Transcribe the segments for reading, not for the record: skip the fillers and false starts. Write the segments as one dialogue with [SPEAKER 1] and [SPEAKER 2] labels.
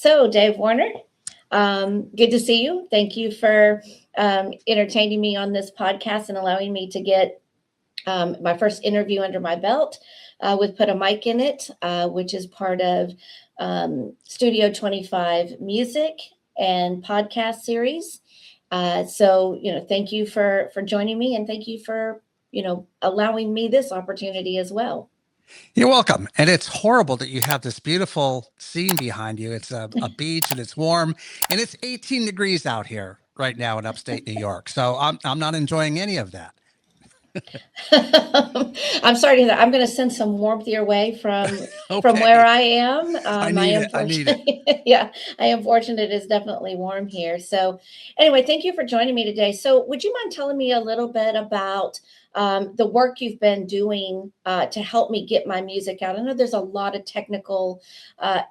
[SPEAKER 1] So, Dave Warner, good to see you. Thank you for entertaining me on this podcast and allowing me to get my first interview under my belt with Put a Mic in It, which is part of Studio 25 music and podcast series. Thank you for joining me, and thank you for, allowing me this opportunity as well.
[SPEAKER 2] You're welcome. And it's horrible that you have this beautiful scene behind you. It's a beach and it's warm and it's 18 degrees out here right now in upstate New York. So I'm not enjoying any of that.
[SPEAKER 1] I'm sorry that I'm going to send some warmth your way from
[SPEAKER 2] Okay.
[SPEAKER 1] where I am.
[SPEAKER 2] I need it.
[SPEAKER 1] Yeah, I am fortunate. It's definitely warm here. So, anyway, thank you for joining me today. So, would you mind telling me a little bit about the work you've been doing to help me get my music out? I know there's a lot of technical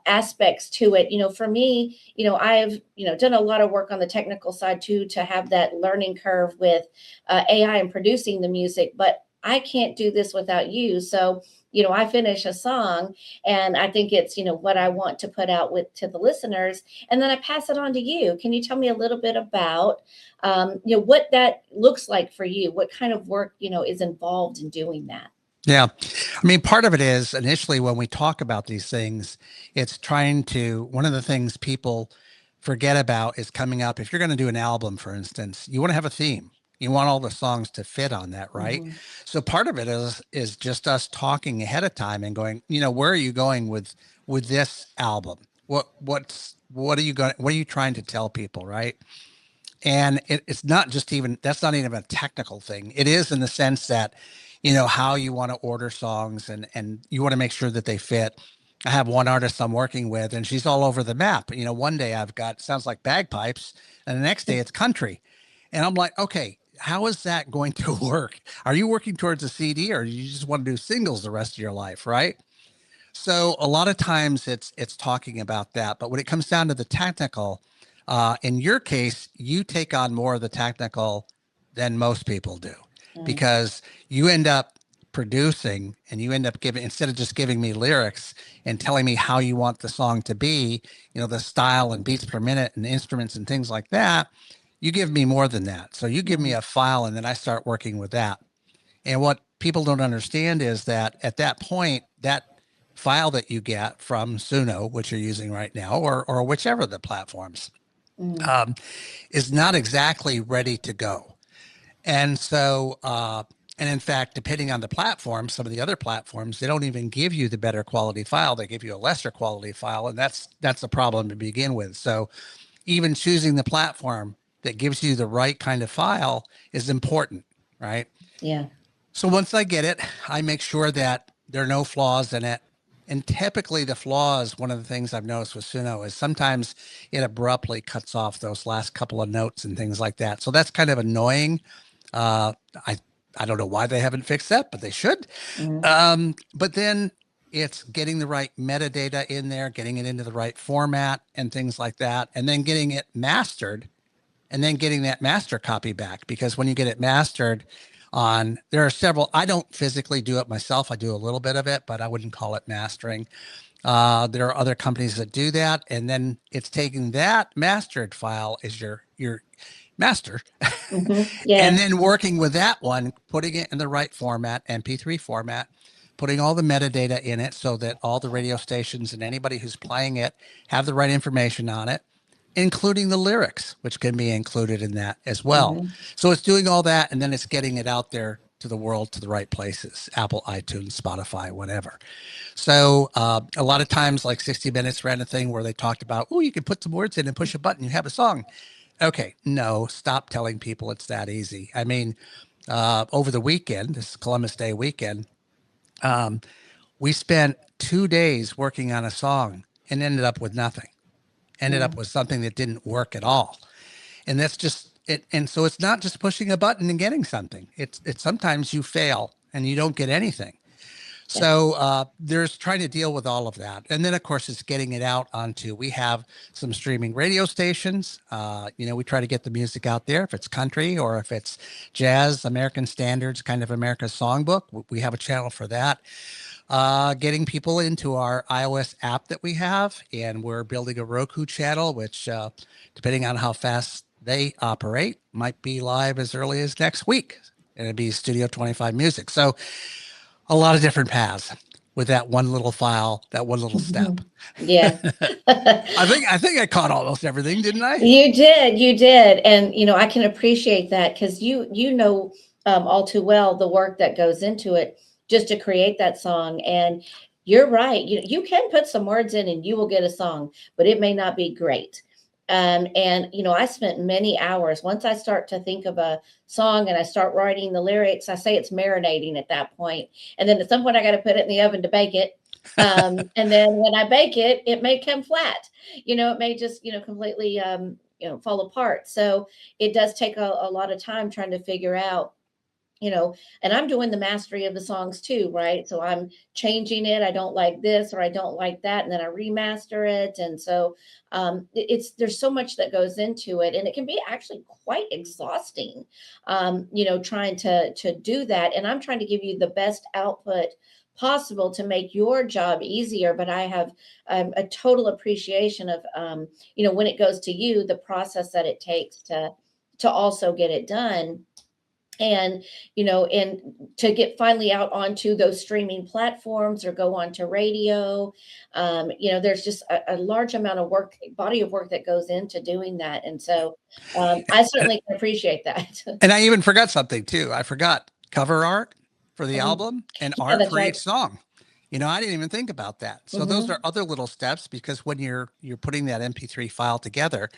[SPEAKER 1] aspects to it. For me, I've done a lot of work on the technical side too, to have that learning curve with AI and producing the music, but I can't do this without you. So, I finish a song and I think it's, what I want to put out to the listeners. And then I pass it on to you. Can you tell me a little bit about, what that looks like for you? What kind of work, is involved in doing that?
[SPEAKER 2] Yeah. I mean, part of it is initially when we talk about these things, it's one of the things people forget about is coming up. If you're going to do an album, for instance, you want to have a theme. You want all the songs to fit on that, right?
[SPEAKER 1] Mm-hmm.
[SPEAKER 2] So part of it is just us talking ahead of time and going, where are you going with this album? What are you trying to tell people, right? And it's not just that's not even a technical thing. It is in the sense that, how you want to order songs and you want to make sure that they fit. I have one artist I'm working with and she's all over the map. One day I've got, sounds like bagpipes and the next day it's country. And I'm like, okay, how is that going to work? Are you working towards a CD or do you just want to do singles the rest of your life? Right. So a lot of times it's talking about that. But when it comes down to the technical, in your case, you take on more of the technical than most people do because you end up producing and you end up giving, instead of just giving me lyrics and telling me how you want the song to be, the style and beats per minute and instruments and things like that, you give me more than that. So you give me a file and then I start working with that. And what people don't understand is that at that point, that file that you get from Suno, which you're using right now, or whichever the platforms, is not exactly ready to go. And so, and in fact, depending on the platform, some of the other platforms, they don't even give you the better quality file. They give you a lesser quality file. And that's the problem to begin with. So even choosing the platform that gives you the right kind of file is important, right?
[SPEAKER 1] Yeah.
[SPEAKER 2] So once I get it, I make sure that there are no flaws in it. And typically the flaws, one of the things I've noticed with Suno is sometimes it abruptly cuts off those last couple of notes and things like that. So that's kind of annoying. I don't know why they haven't fixed that, but they should. But then it's getting the right metadata in there, getting it into the right format and things like that, and then getting it mastered and then getting that master copy back. Because when you get it mastered there are several, I don't physically do it myself. I do a little bit of it, but I wouldn't call it mastering. There are other companies that do that. And then it's taking that mastered file as your master
[SPEAKER 1] Yeah.
[SPEAKER 2] and then working with that one, putting it in the right format, MP3 format, putting all the metadata in it so that all the radio stations and anybody who's playing it have the right information on it, including the lyrics, which can be included in that as well. So it's doing all that and then it's getting it out there to the world, to the right places, Apple, iTunes, Spotify, whatever. So a lot of times, like 60 Minutes ran a thing where they talked about, oh, you can put some words in and push a button, you have a song. Okay, no, stop telling people it's that easy. I mean, over the weekend, this Columbus Day weekend, we spent 2 days working on a song and ended up with nothing. Ended up with something that didn't work at all. And that's just it. And so it's not just pushing a button and getting something. It's sometimes you fail and you don't get anything. So there's trying to deal with all of that. And then, of course, it's getting it out onto, we have some streaming radio stations. We try to get the music out there. If it's country or if it's jazz, American standards, kind of America's songbook, we have a channel for that. getting people into our iOS app that we have, and we're building a Roku channel, which, depending on how fast they operate, might be live as early as next week. And it'd be Studio 25 Music. So a lot of different paths with that one little file, that one little step.
[SPEAKER 1] Yeah.
[SPEAKER 2] I think I caught almost everything, didn't I?
[SPEAKER 1] You did. And I can appreciate that because you know all too well the work that goes into it just to create that song. And you're right. You can put some words in and you will get a song, but it may not be great. And I spent many hours once I start to think of a song and I start writing the lyrics. I say it's marinating at that point, and then at some point I got to put it in the oven to bake it. And then when I bake it, it may come flat. It may just completely fall apart. So it does take a lot of time trying to figure out and I'm doing the mastery of the songs too, right? So I'm changing it. I don't like this or I don't like that. And then I remaster it. And so there's so much that goes into it. And it can be actually quite exhausting, trying to do that. And I'm trying to give you the best output possible to make your job easier. But I have a total appreciation of, when it goes to you, the process that it takes to also get it done. And to get finally out onto those streaming platforms or go onto radio. There's just a large amount of body of work that goes into doing that. And so I certainly can appreciate that.
[SPEAKER 2] And I even forgot something too. I forgot cover art for the
[SPEAKER 1] Mhm.
[SPEAKER 2] album and
[SPEAKER 1] Yeah,
[SPEAKER 2] art
[SPEAKER 1] that's
[SPEAKER 2] for
[SPEAKER 1] right.
[SPEAKER 2] each song. I didn't even think about that. So those are
[SPEAKER 1] Hmm.
[SPEAKER 2] other little steps, because when you're putting that MP3 file together,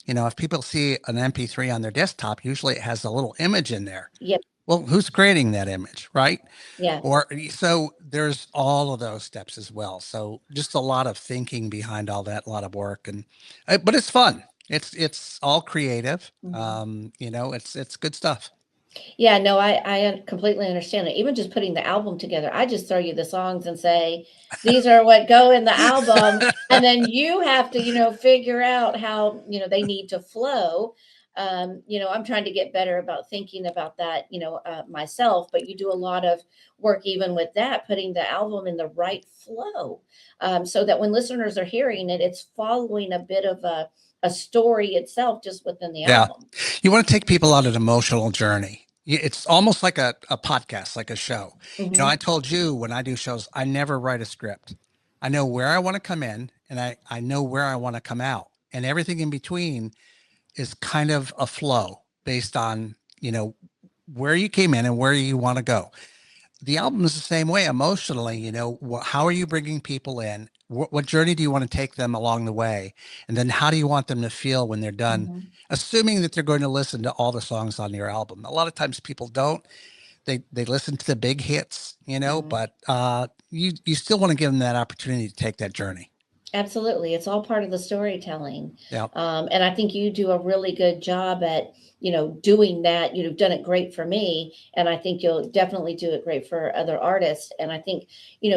[SPEAKER 2] if people see an MP3 on their desktop, usually it has a little image in there.
[SPEAKER 1] Yeah.
[SPEAKER 2] Well, who's creating that image, right?
[SPEAKER 1] Yeah.
[SPEAKER 2] Or so there's all of those steps as well. So just a lot of thinking behind all that, a lot of work, and but it's fun. It's all creative.
[SPEAKER 1] Mhm.
[SPEAKER 2] It's good stuff.
[SPEAKER 1] Yeah, no, I completely understand it. Even just putting the album together, I just throw you the songs and say, these are what go in the album. And then you have to, figure out how, they need to flow. I'm trying to get better about thinking about that, myself, but you do a lot of work even with that, putting the album in the right flow, so that when listeners are hearing it, it's following a bit of a story itself just within the
[SPEAKER 2] Yeah.
[SPEAKER 1] album.
[SPEAKER 2] You want to take people on an emotional journey. It's almost like a podcast, like a show. I
[SPEAKER 1] Hmm.
[SPEAKER 2] told you, when I do shows, I never write a script. I know where I want to come in, and I know where I want to come out. And everything in between is kind of a flow based on, where you came in and where you want to go. The album is the same way emotionally. How are you bringing people in? What journey do you want to take them along the way? And then how do you want them to feel when they're done?
[SPEAKER 1] Hmm.
[SPEAKER 2] Assuming that they're going to listen to all the songs on your album. A lot of times people don't. They listen to the big hits,
[SPEAKER 1] Hmm.
[SPEAKER 2] but you still want to give them that opportunity to take that journey.
[SPEAKER 1] Absolutely. It's all part of the storytelling.
[SPEAKER 2] Yeah.
[SPEAKER 1] And I think you do a really good job at, doing that. You've done it great for me. And I think you'll definitely do it great for other artists. And I think,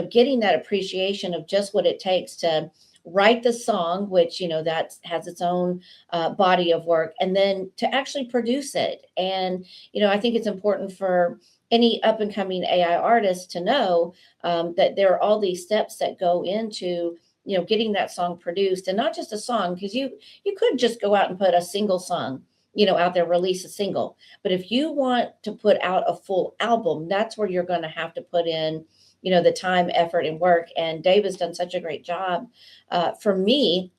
[SPEAKER 1] getting that appreciation of just what it takes to write the song, which, that has its own body of work, and then to actually produce it. And, I think it's important for any up and coming AI artist to know that there are all these steps that go into getting that song produced, and not just a song, because you could just go out and put a single song out there, release a single. But if you want to put out a full album, that's where you're going to have to put in the time, effort, and work. And Dave has done such a great job for me,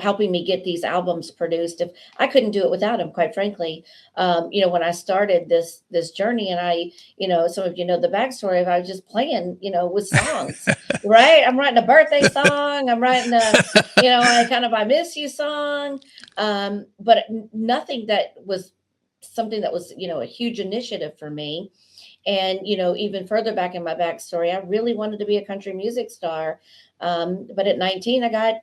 [SPEAKER 1] helping me get these albums produced. If I couldn't do it without him, quite frankly. When I started this journey, and some of the backstory of, I was just playing, with songs, right? I'm writing a birthday song. I'm writing a kind of I miss you song, but nothing that was something that was a huge initiative for me. And even further back in my backstory, I really wanted to be a country music star, but at 19, I got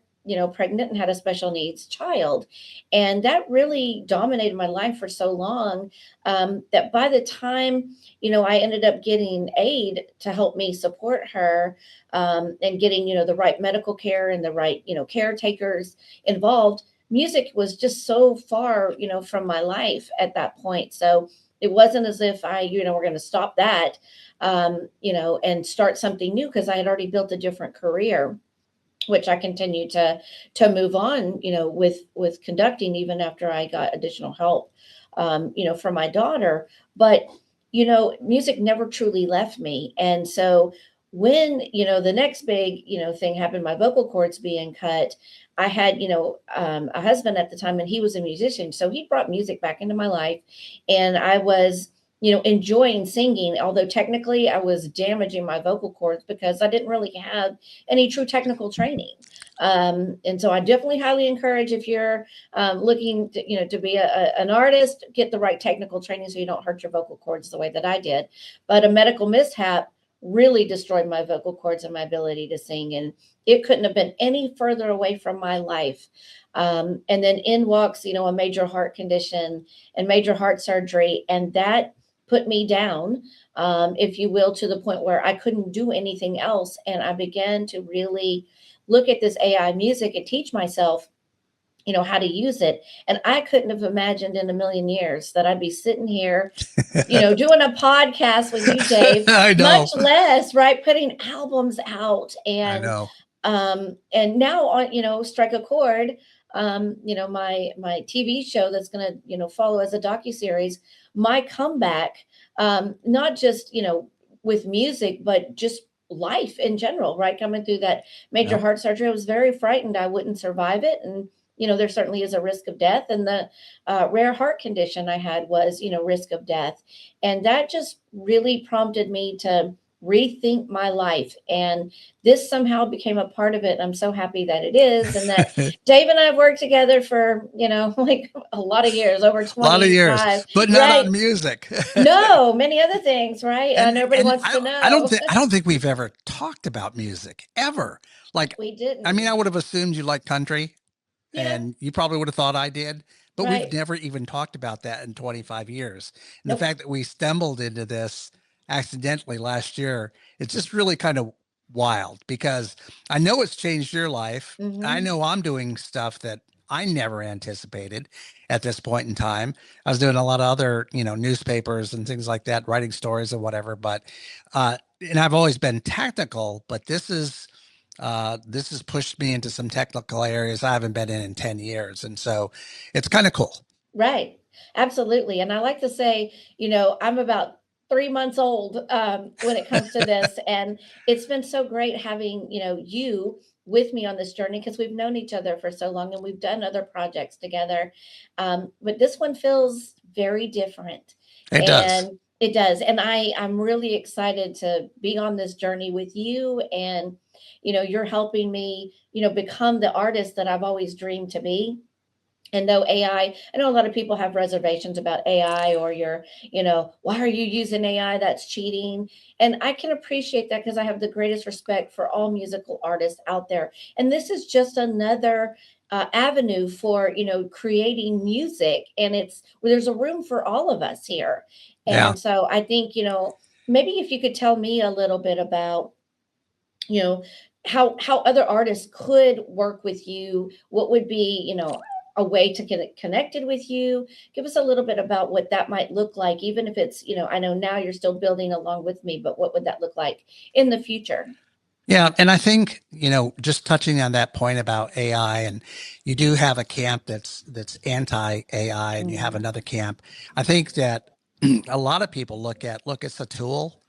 [SPEAKER 1] pregnant and had a special needs child. And that really dominated my life for so long, that by the time, I ended up getting aid to help me support her, and getting, the right medical care and the right, caretakers involved, music was just so far, from my life at that point. So it wasn't as if I, were going to stop that, and start something new, because I had already built a different career, which I continue to move on, with conducting, even after I got additional help, from my daughter. But music never truly left me, and so when the next big thing happened, my vocal cords being cut. I had a husband at the time, and he was a musician, so he brought music back into my life, and I was enjoying singing, although technically I was damaging my vocal cords because I didn't really have any true technical training. And so I definitely highly encourage, if you're looking to be an artist, get the right technical training so you don't hurt your vocal cords the way that I did. But a medical mishap really destroyed my vocal cords and my ability to sing. And it couldn't have been any further away from my life. And then in walks, a major heart condition and major heart surgery. And that put me down, if you will, to the point where I couldn't do anything else. And I began to really look at this AI music and teach myself, how to use it. And I couldn't have imagined in a million years that I'd be sitting here, doing a podcast with you, Dave,
[SPEAKER 2] I know.
[SPEAKER 1] much less, right, putting albums out.
[SPEAKER 2] I know.
[SPEAKER 1] And now on, Strike a Chord, my TV show that's going to, follow as a docuseries, my comeback, not just, with music, but just life in general, right? Coming through that major
[SPEAKER 2] Yep.
[SPEAKER 1] heart surgery, I was very frightened I wouldn't survive it. And, there certainly is a risk of death. And the rare heart condition I had was, risk of death. And that just really prompted me to rethink my life. And this somehow became a part of it. And I'm so happy that it is. And that Dave and I have worked together for, like a lot of years, over 25.
[SPEAKER 2] A lot of years, but not
[SPEAKER 1] right?
[SPEAKER 2] on music.
[SPEAKER 1] No, many other things, right? And everybody wants to know.
[SPEAKER 2] I don't think we've ever talked about music ever. Like,
[SPEAKER 1] we didn't.
[SPEAKER 2] I mean, I would have assumed you like country,
[SPEAKER 1] Yeah.
[SPEAKER 2] and you probably would have thought I did, but
[SPEAKER 1] Right.
[SPEAKER 2] we've never even talked about that in 25 years. And
[SPEAKER 1] Nope.
[SPEAKER 2] the fact that we stumbled into this accidentally last year, it's just really kind of wild, because I know it's changed your life.
[SPEAKER 1] Mhm.
[SPEAKER 2] I know I'm doing stuff that I never anticipated at this point in time. I was doing a lot of other, newspapers and things like that, writing stories or whatever, but and I've always been technical, but this has pushed me into some technical areas I haven't been in 10 years. And so it's kind of cool.
[SPEAKER 1] Right. Absolutely. And I like to say, I'm about 3 months old, when it comes to this. And it's been so great having, you with me on this journey, because we've known each other for so long and we've done other projects together. But this one feels very different.
[SPEAKER 2] It does.
[SPEAKER 1] And it does. And I'm really excited to be on this journey with you. And, you're helping me, become the artist that I've always dreamed to be. And though AI, I know a lot of people have reservations about AI, or why are you using AI? That's cheating. And I can appreciate that, because I have the greatest respect for all musical artists out there. And this is just another avenue for, creating music. And there's a room for all of us here. And
[SPEAKER 2] Yeah.
[SPEAKER 1] so I think, maybe if you could tell me a little bit about, how other artists could work with you, what would be, a way to get connected with you. Give us a little bit about what that might look like, even if it's, I know now you're still building along with me, but what would that look like in the future?
[SPEAKER 2] Yeah. And I think, just touching on that point about AI, and you do have a camp that's anti AI, and you have another camp. I think that a lot of people look, it's a tool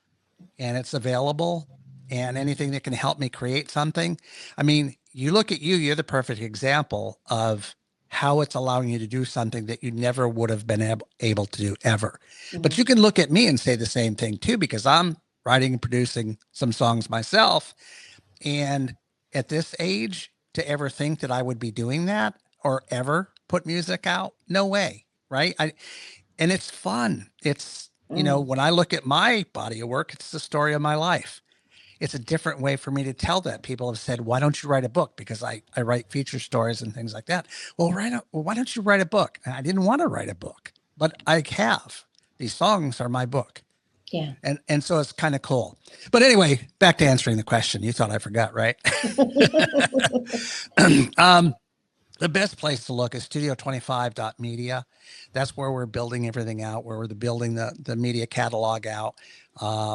[SPEAKER 2] and it's available, and anything that can help me create something. I mean, you look at you're the perfect example of how it's allowing you to do something that you never would have been able to do ever. But you can look at me and say the same thing too, because I'm writing and producing some songs myself. And at this age, to ever think that I would be doing that or ever put music out, no way. Right. And it's fun. It's, when I look at my body of work, it's the story of my life. It's a different way for me to tell that. People have said, why don't you write a book? Because I write feature stories and things like that. Well, why don't you write a book? And I didn't want to write a book, but I have. These songs are my book.
[SPEAKER 1] Yeah.
[SPEAKER 2] And so it's kind of cool. But anyway, back to answering the question. You thought I forgot, right? The best place to look is studio25.media. That's where we're building everything out, where we're building the media catalog out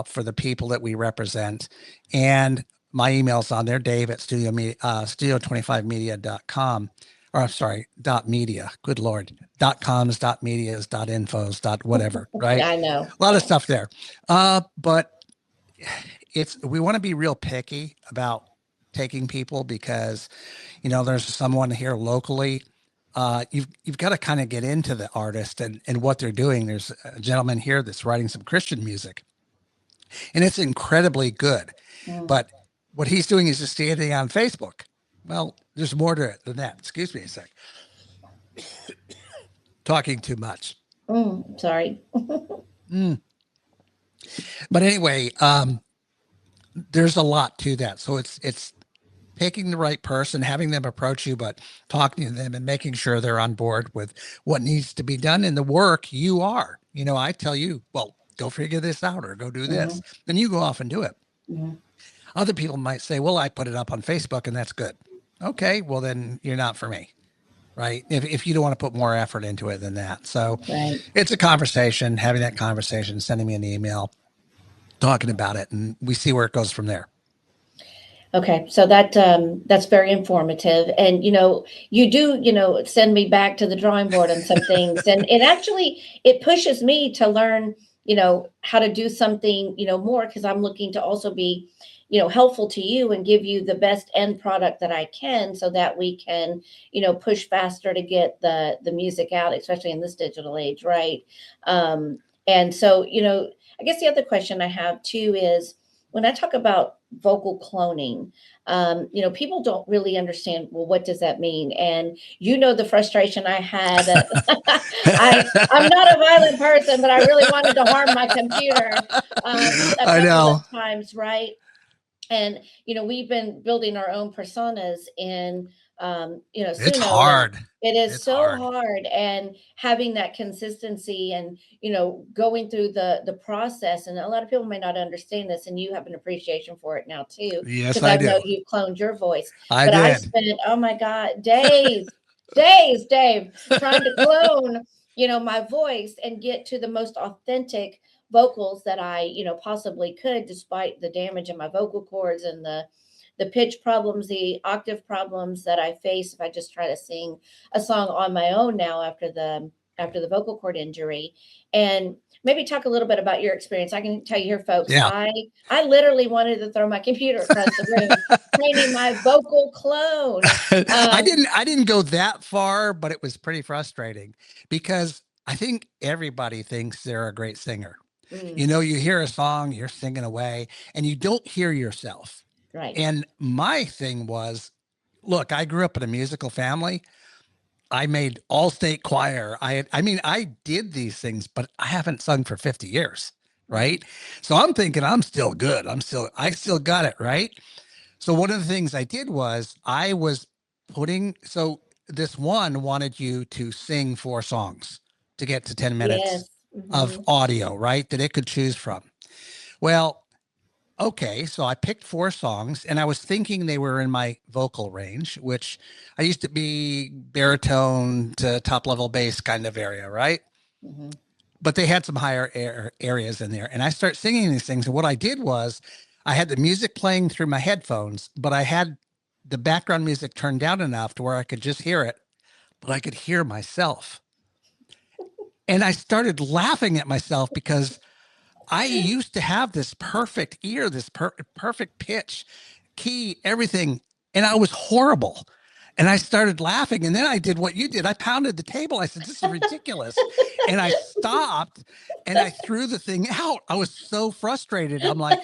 [SPEAKER 2] for the people that we represent. And my email's on there, Dave at studio25media.com. Or I'm sorry, .media. Good Lord. .coms, .medias, .infos, whatever, right?
[SPEAKER 1] I know.
[SPEAKER 2] A lot of stuff there. But we want to be real picky about taking people because there's someone here locally. You've got to kind of get into the artist and what they're doing. There's a gentleman here that's writing some Christian music, and it's incredibly good.
[SPEAKER 1] Mm,
[SPEAKER 2] But what he's doing is just standing on Facebook. Well, there's more to it than that. Excuse me a sec. Talking too much.
[SPEAKER 1] sorry.
[SPEAKER 2] Mm. But anyway, there's a lot to that. So it's picking the right person, having them approach you, but talking to them and making sure they're on board with what needs to be done in the work you are. I tell you, well, go figure this out or go do
[SPEAKER 1] Hmm.
[SPEAKER 2] this. Then you go off and do it.
[SPEAKER 1] Hmm.
[SPEAKER 2] Other people might say, well, I put it up on Facebook and that's good. Okay, well, then you're not for me. Right. If you don't want to put more effort into it than that. So
[SPEAKER 1] Right.
[SPEAKER 2] it's a conversation, having that conversation, sending me an email, talking about it, and we see where it goes from there.
[SPEAKER 1] Okay, so that's very informative, and you do send me back to the drawing board on some things, and it actually it pushes me to learn how to do something more because I'm looking to also be helpful to you and give you the best end product that I can, so that we can push faster to get the music out, especially in this digital age, right? And so I guess the other question I have too is when I talk about vocal cloning, people don't really understand, well, what does that mean? And the frustration I had. I'm not a violent person, but I really wanted to harm my computer a
[SPEAKER 2] I
[SPEAKER 1] couple of
[SPEAKER 2] know.
[SPEAKER 1] times, right? And we've been building our own personas in
[SPEAKER 2] It's
[SPEAKER 1] Suno, and
[SPEAKER 2] hard.
[SPEAKER 1] it is
[SPEAKER 2] It's
[SPEAKER 1] so
[SPEAKER 2] hard.
[SPEAKER 1] hard, and having that consistency and going through the process. And a lot of people may not understand this, and you have an appreciation for it now too,
[SPEAKER 2] Yes,
[SPEAKER 1] because
[SPEAKER 2] I
[SPEAKER 1] I know
[SPEAKER 2] do.
[SPEAKER 1] you've cloned your voice.
[SPEAKER 2] I
[SPEAKER 1] But I
[SPEAKER 2] did.
[SPEAKER 1] spent, oh my God, days, Dave, trying to clone my voice and get to the most authentic vocals that I, possibly could, despite the damage in my vocal cords and the pitch problems, the octave problems that I face if I just try to sing a song on my own now after the vocal cord injury. And maybe talk a little bit about your experience. I can tell you here, folks,
[SPEAKER 2] Yeah.
[SPEAKER 1] I literally wanted to throw my computer across the room training my vocal clone.
[SPEAKER 2] I
[SPEAKER 1] Um,
[SPEAKER 2] didn't go that far, but it was pretty frustrating because I think everybody thinks they're a great singer.
[SPEAKER 1] mm,
[SPEAKER 2] You hear a song, you're singing away, and you don't hear yourself.
[SPEAKER 1] right.
[SPEAKER 2] And my thing was, look, I grew up in a musical family. I made all state choir. I did these things, but I haven't sung for 50 years.
[SPEAKER 1] Mhm.
[SPEAKER 2] Right. So I'm thinking I'm still good. I still got it. Right. So one of the things I did was I was so this one wanted you to sing 4 songs to get to 10 minutes
[SPEAKER 1] Yes.
[SPEAKER 2] of
[SPEAKER 1] Hmm.
[SPEAKER 2] audio, right? That it could choose from. Well, okay, so I picked 4 songs and I was thinking they were in my vocal range, which I used to be baritone to top level bass kind of area, right?
[SPEAKER 1] Hmm.
[SPEAKER 2] But they had some higher areas in there. And I start singing these things. And what I did was I had the music playing through my headphones, but I had the background music turned down enough to where I could just hear it, but I could hear myself. And I started laughing at myself because I used to have this perfect ear, this perfect pitch, key, everything, and I was horrible. And I started laughing. And then I did what you did. I pounded the table. I said, this is ridiculous. And I stopped and I threw the thing out. I was so frustrated. I'm like,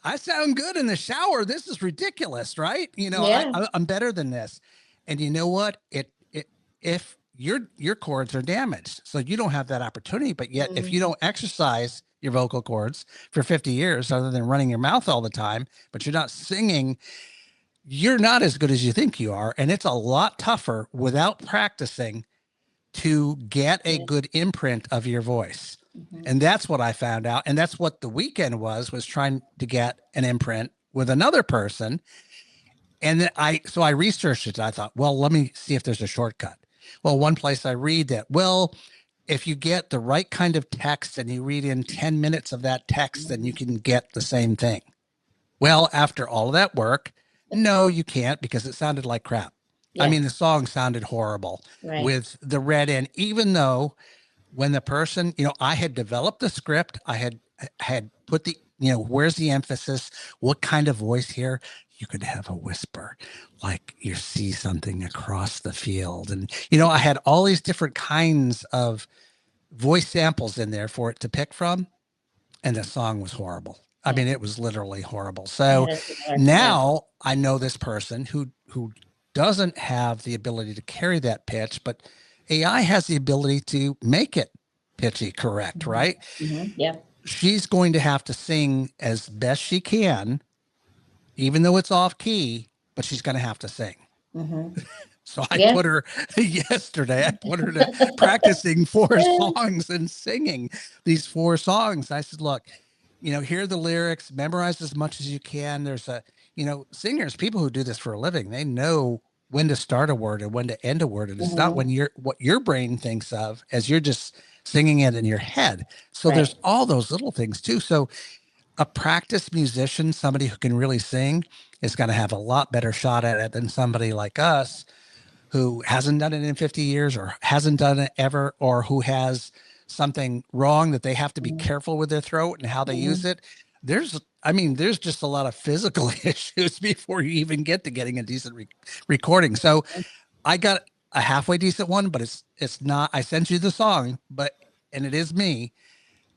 [SPEAKER 2] I sound good in the shower. This is ridiculous, right?
[SPEAKER 1] Yeah.
[SPEAKER 2] I'm better than this. And you know what? It if your cords are damaged, so you don't have that opportunity. But yet, if you
[SPEAKER 1] Mhm.
[SPEAKER 2] don't exercise your vocal cords for 50 years, other than running your mouth all the time, but you're not singing, you're not as good as you think you are. And it's a lot tougher without practicing to get a
[SPEAKER 1] Yeah.
[SPEAKER 2] good imprint of your voice.
[SPEAKER 1] Mhm.
[SPEAKER 2] And that's what I found out. And that's what the weekend was trying to get an imprint with another person. And then I researched it. I thought, well, let me see if there's a shortcut. Well, one place I read that, well, if you get the right kind of text and you read in 10 minutes of that text, then you can get the same thing. Well, after all of that work, no, you can't, because it sounded like crap. I
[SPEAKER 1] Yeah.
[SPEAKER 2] mean, the song sounded horrible
[SPEAKER 1] Right.
[SPEAKER 2] with the red end, even though when the person, I had developed the script, I had put the, where's the emphasis, what kind of voice here. You could have a whisper, like you see something across the field, and I had all these different kinds of voice samples in there for it to pick from, and the song was horrible. I
[SPEAKER 1] Yeah.
[SPEAKER 2] mean, it was literally horrible.
[SPEAKER 1] I
[SPEAKER 2] So
[SPEAKER 1] had a similar. Yeah.
[SPEAKER 2] now I know this person who doesn't have the ability to carry that pitch, but AI has the ability to make it pitchy correct, right?
[SPEAKER 1] Yeah.
[SPEAKER 2] She's going to have to sing as best she can, even though it's off key, but she's going to have to sing.
[SPEAKER 1] hmm
[SPEAKER 2] So I
[SPEAKER 1] Yeah.
[SPEAKER 2] put her yesterday, I put her to practicing 4 songs and singing these 4 songs. I said, look, hear the lyrics, memorize as much as you can. There's singers, people who do this for a living, they know when to start a word and when to end a word. And it's not
[SPEAKER 1] hmm
[SPEAKER 2] what your brain thinks of as you're just singing it in your head. So
[SPEAKER 1] Right.
[SPEAKER 2] there's all those little things too. So a practiced musician, somebody who can really sing, is going to have a lot better shot at it than somebody like us who hasn't done it in 50 years or hasn't done it ever, or who has something wrong that they have to be
[SPEAKER 1] hmm
[SPEAKER 2] careful with their throat and how they use
[SPEAKER 1] hmm
[SPEAKER 2] it. There's just a lot of physical issues before you even get to getting a decent recording. So I got a halfway decent one, but it's not. I sent you the song, and it is me,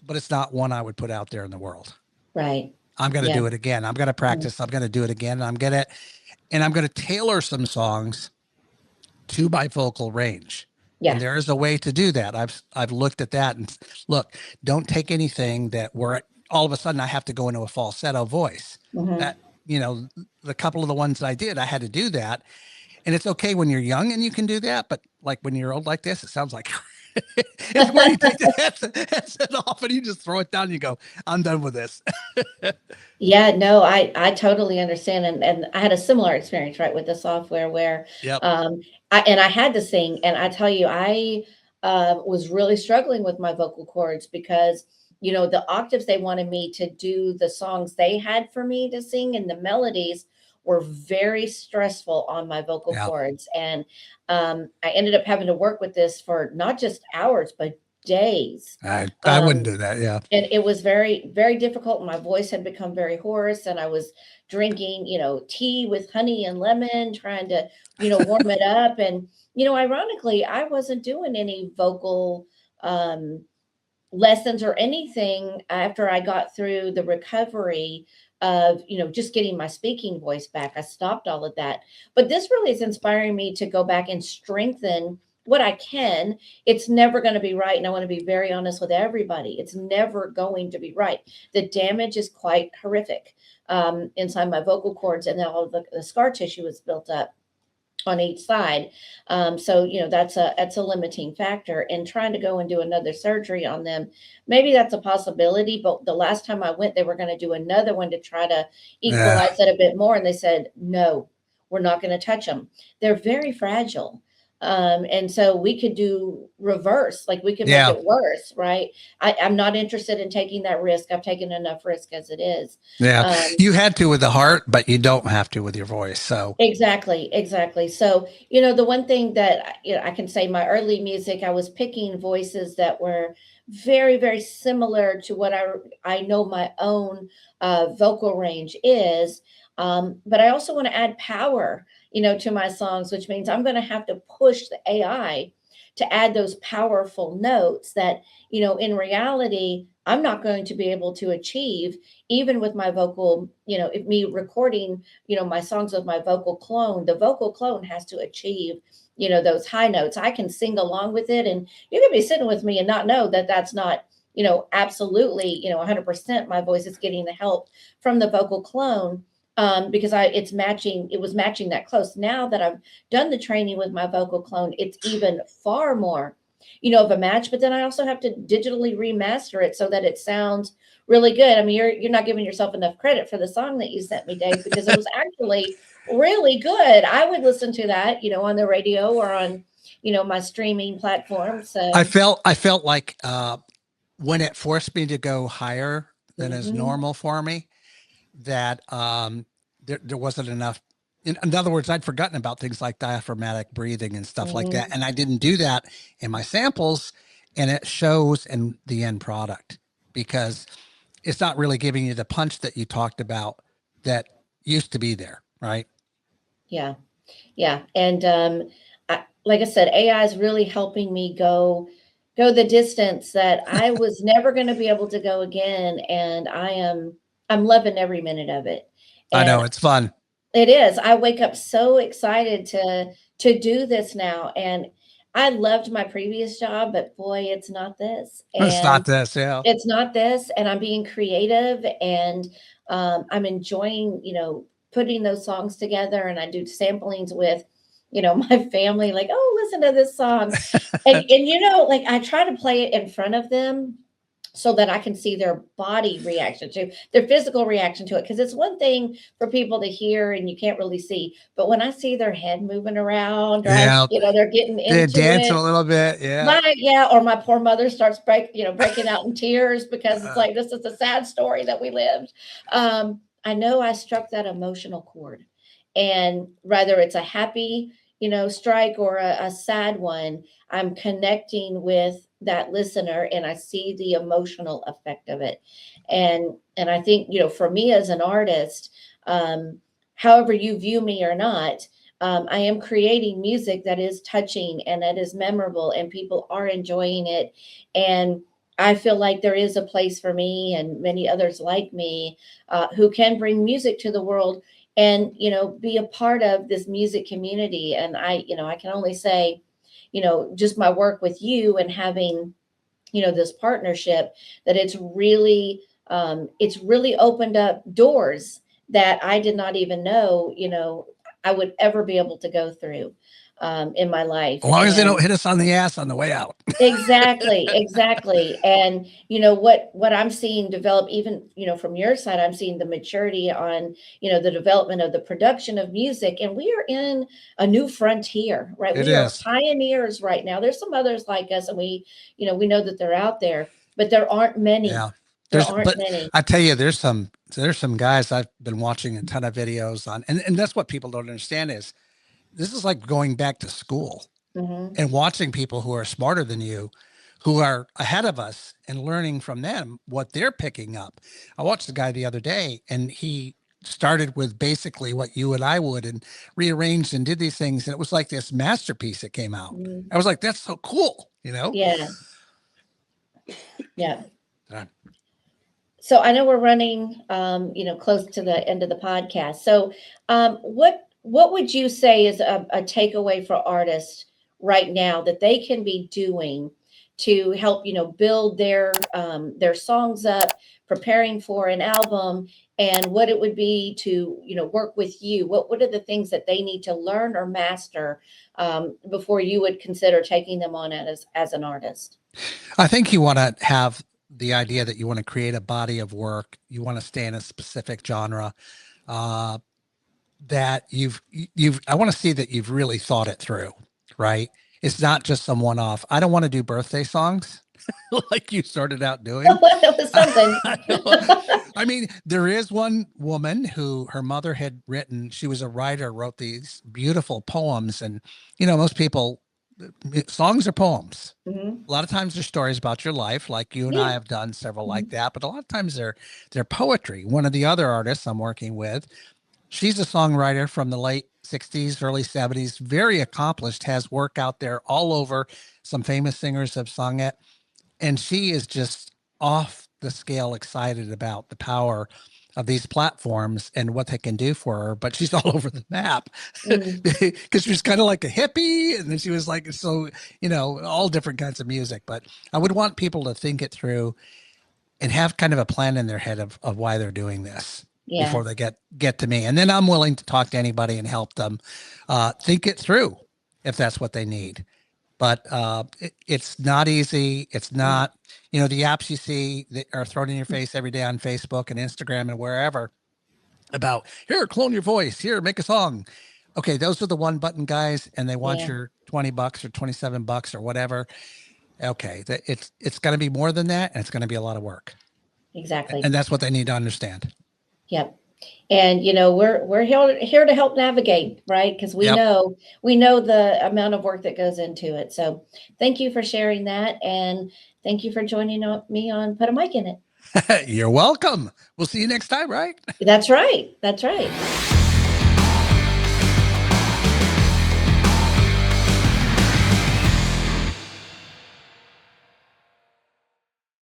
[SPEAKER 2] but it's not one I would put out there in the world.
[SPEAKER 1] Right.
[SPEAKER 2] I'm going to
[SPEAKER 1] Yeah.
[SPEAKER 2] do it again. I'm going to
[SPEAKER 1] Mhm.
[SPEAKER 2] practice. I'm going to do it again. And I'm going to tailor some songs to my vocal range. And
[SPEAKER 1] Yeah.
[SPEAKER 2] there is a way to do that. I've looked at that, and look, don't take anything that where all of a sudden I have to go into a falsetto voice.
[SPEAKER 1] hmm
[SPEAKER 2] That, the couple of the ones that I did, I had to do that. And it's okay when you're young and you can do that, but like when you're old like this, it sounds like it's where you take the headset off and you just throw it down and you go, I'm done with this.
[SPEAKER 1] Yeah, no, I totally understand, and I had a similar experience, right, with the software where,
[SPEAKER 2] Yep.
[SPEAKER 1] um, I had to sing, and I tell you, I, was really struggling with my vocal cords because, the octaves they wanted me to do the songs they had for me to sing, and the melodies were very stressful on my vocal
[SPEAKER 2] Yeah.
[SPEAKER 1] cords, and, I ended up having to work with this for not just hours, but days.
[SPEAKER 2] I wouldn't
[SPEAKER 1] Um
[SPEAKER 2] do that. Yeah.
[SPEAKER 1] and it was very, very difficult. My voice had become very hoarse, and I was drinking, tea with honey and lemon, trying to, warm it up. And, ironically, I wasn't doing any vocal um, lessons or anything after I got through the recovery of, just getting my speaking voice back. I stopped all of that. But this really is inspiring me to go back and strengthen what I can. It's never going to be right. And I want to be very honest with everybody. It's never going to be right. The damage is quite horrific inside my vocal cords, and then all of the scar tissue is built up on each side. So that's a limiting factor. And trying to go and do another surgery on them, maybe that's a possibility. But the last time I went, they were going to do another one to try to
[SPEAKER 2] Yeah.
[SPEAKER 1] equalize it a bit more, and they said no, we're not going to touch them. They're very fragile. And so we could do reverse, like we could make
[SPEAKER 2] Yeah.
[SPEAKER 1] it worse, right? I'm not interested in taking that risk. I've taken enough risk as it is.
[SPEAKER 2] Yeah.
[SPEAKER 1] Um,
[SPEAKER 2] You had to with the heart, but you don't have to with your voice. So,
[SPEAKER 1] Exactly, exactly. So, the one thing that I can say, my early music, I was picking voices that were very, very similar to what I know my own vocal range is. But I also want to add power, to my songs, which means I'm going to have to push the AI to add those powerful notes that, in reality, I'm not going to be able to achieve even with my vocal, if me recording my songs with my vocal clone. The vocal clone has to achieve those high notes. I can sing along with it, and you can be sitting with me and not know that that's not absolutely 100% my voice is getting the help from the vocal clone. Because it was matching that close. Now that I've done the training with my vocal clone, it's even far more of a match, but then I also have to digitally remaster it so that it sounds really good. I mean, you're not giving yourself enough credit for the song that you sent me, Dave, because it was actually really good. I would listen to that, on the radio or on, my streaming platform.
[SPEAKER 2] I
[SPEAKER 1] So,
[SPEAKER 2] felt like when it forced me to go higher than is
[SPEAKER 1] mhm,
[SPEAKER 2] normal for me, that there wasn't enough. In other words, I'd forgotten about things like diaphragmatic breathing and stuff like that,
[SPEAKER 1] mhm,
[SPEAKER 2] and I didn't do that in my samples, and it shows in the end product because it's not really giving you the punch that you talked about that used to be there, right?
[SPEAKER 1] yeah. Yeah, and like I said, AI is really helping me go the distance that I was never going to be able to go again, and I'm loving every minute of it.
[SPEAKER 2] I
[SPEAKER 1] And
[SPEAKER 2] know it's fun.
[SPEAKER 1] it is. I wake up so excited to do this now, and I loved my previous job, but boy, it's not this.
[SPEAKER 2] It's
[SPEAKER 1] And
[SPEAKER 2] not this, yeah.
[SPEAKER 1] it's not this, and I'm being creative, and I'm enjoying, putting those songs together. And I do samplings with, my family, like, oh, listen to this song, and like I try to play it in front of them so that I can see their body reaction to their physical reaction to it. Because it's one thing for people to hear and you can't really see, but when I see their head moving around, or
[SPEAKER 2] Yeah,
[SPEAKER 1] they're getting
[SPEAKER 2] they
[SPEAKER 1] into
[SPEAKER 2] dance a
[SPEAKER 1] it,
[SPEAKER 2] little bit, yeah.
[SPEAKER 1] yeah, or my poor mother starts breaking out in tears because it's
[SPEAKER 2] Uh,
[SPEAKER 1] like this is a sad story that we lived. I know I struck that emotional chord, and whether it's a happy, strike or a sad one, I'm connecting with that listener, and I see the emotional effect of it, and I think for me as an artist, however you view me or not, I am creating music that is touching and that is memorable, and people are enjoying it. And I feel like there is a place for me and many others like me who can bring music to the world and, be a part of this music community. And I can only say, just my work with you and having, this partnership, that it's really opened up doors that I did not even know, I would ever be able to go through in my life.
[SPEAKER 2] as long as they don't
[SPEAKER 1] And
[SPEAKER 2] hit us on the ass on the way out.
[SPEAKER 1] exactly, exactly. And what I'm seeing develop, even, from your side, I'm seeing the maturity on, the development of the production of music. And we are in a new frontier, right?
[SPEAKER 2] It
[SPEAKER 1] We are
[SPEAKER 2] is.
[SPEAKER 1] pioneers right now. There's some others like us, and we know that they're out there, but there aren't many.
[SPEAKER 2] Yeah.
[SPEAKER 1] There
[SPEAKER 2] There's,
[SPEAKER 1] aren't
[SPEAKER 2] but
[SPEAKER 1] many.
[SPEAKER 2] I tell you, there's some guys I've been watching a ton of videos on, and that's what people don't understand is this is like going back to school
[SPEAKER 1] Hmm.
[SPEAKER 2] and watching people who are smarter than you, who are ahead of us and learning from them what they're picking up. I watched a guy the other day and he started with basically what you and I would and rearranged and did these things. And it was like this masterpiece that came out.
[SPEAKER 1] Hmm.
[SPEAKER 2] I was like, that's so cool, you know?
[SPEAKER 1] Yeah, yeah.
[SPEAKER 2] Uh,
[SPEAKER 1] So I know we're running, close to the end of the podcast. So, what would you say is a takeaway for artists right now that they can be doing to help, build their songs up, preparing for an album, and what it would be to, work with you? What are the things that they need to learn or master before you would consider taking them on as an artist?
[SPEAKER 2] I think you want to have the idea that you want to create a body of work. You want to stay in a specific genre. Uh, that I want to see that you've really thought it through, right? It's not just some one off. I don't want to do birthday songs like you started out doing.
[SPEAKER 1] Well, it was something.
[SPEAKER 2] I mean, there is one woman who her mother had written, she was a writer, wrote these beautiful poems. And, most people, songs are poems.
[SPEAKER 1] Mhm.
[SPEAKER 2] A lot of times they're stories about your life, like you and I
[SPEAKER 1] Yeah.
[SPEAKER 2] have done several like
[SPEAKER 1] Mhm.
[SPEAKER 2] that. But a lot of times they're poetry. One of the other artists I'm working with, she's a songwriter from the late 60s, early 70s, very accomplished, has work out there all over. Some famous singers have sung it. And she is just off the scale excited about the power of these platforms and what they can do for her. But she's all over the map
[SPEAKER 1] Mm.
[SPEAKER 2] because she was kind of like a hippie. And then she was like, so, all different kinds of music. But I would want people to think it through and have kind of a plan in their head of why they're doing this
[SPEAKER 1] Yeah.
[SPEAKER 2] before they get to me. And then I'm willing to talk to anybody and help them think it through if that's what they need. but it's not easy. It's not, you know, the apps you see that are thrown in your face every day on Facebook and Instagram and wherever about here, clone your voice, here, make a song. Okay, those are the one button guys, and they want
[SPEAKER 1] Yeah.
[SPEAKER 2] your $20 or $27 or whatever. Okay, it's going to be more than that, and it's going to be a lot of work,
[SPEAKER 1] Exactly.
[SPEAKER 2] and that's what they need to understand.
[SPEAKER 1] Yep. And we're here to help navigate, right? Because
[SPEAKER 2] Yep.
[SPEAKER 1] we know the amount of work that goes into it. So thank you for sharing that, and thank you for joining me on Put a Mic in It.
[SPEAKER 2] You're welcome. We'll see you next time, right?
[SPEAKER 1] That's right. That's right.